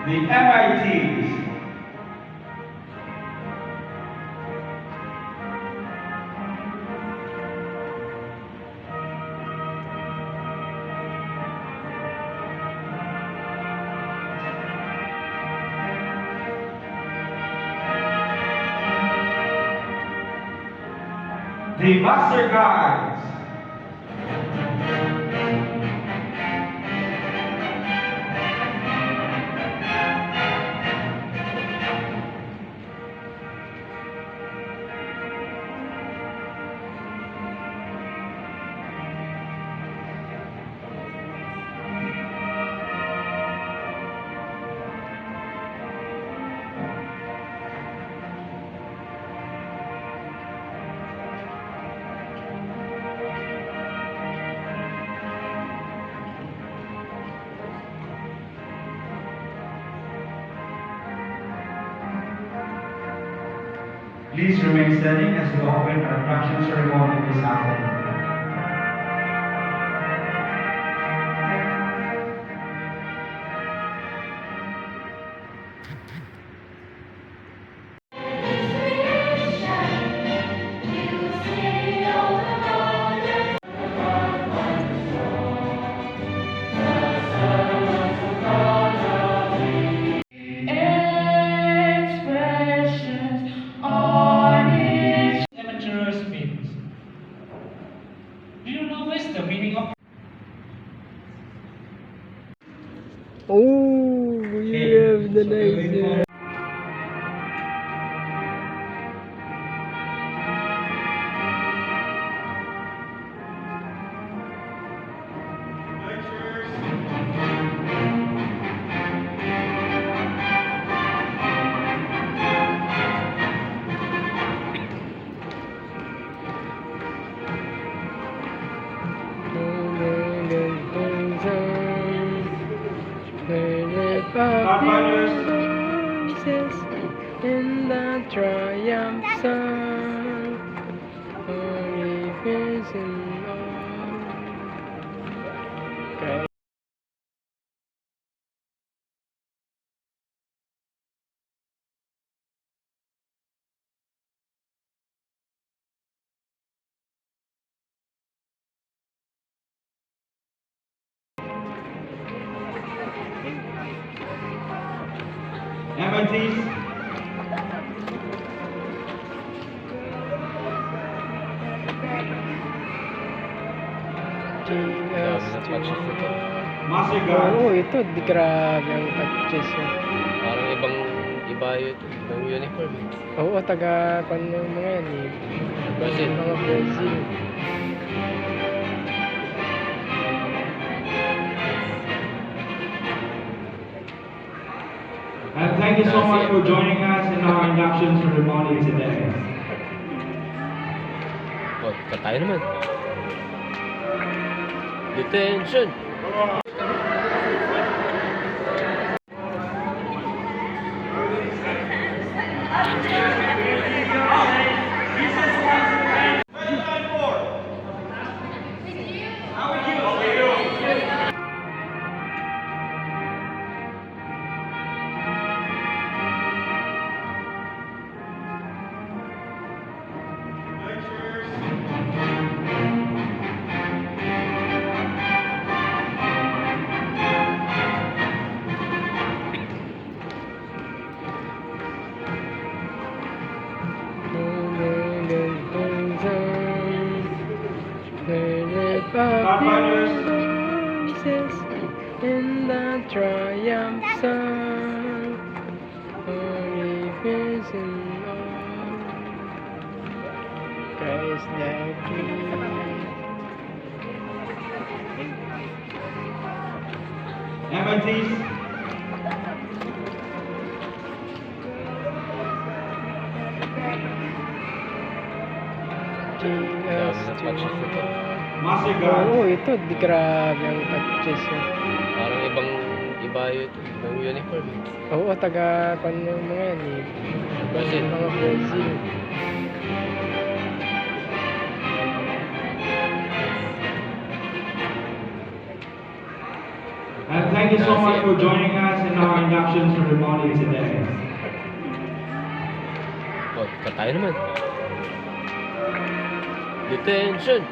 The MITs. The Master Guides. Please remain standing as we open our induction ceremony this afternoon. Expressions on its amateur's means. Do you know what's the meaning of Oh, we have the nice. In the triumph song, only facing on. Okay. MITs. Master Guides. Oo, ito, di grabe ang patches. Parang iba yun, ibang uniform. Oo, taga kung yung mga yan eh. Brazil. Mga Brazil. And thank you so much for joining us in our induction ceremony today. Oh, tayo naman. Detention! In the triumph song, only facing on. Christ the King. MITs. Master Guides. Oo, ito, di grabe ang patches. Parang iba yun, ibang uniform. Oo, taga kung yung mga yan eh. Brazil. Mga Brazil. And thank you so much for joining us in our induction ceremony today. Oh, tayo naman. Detention!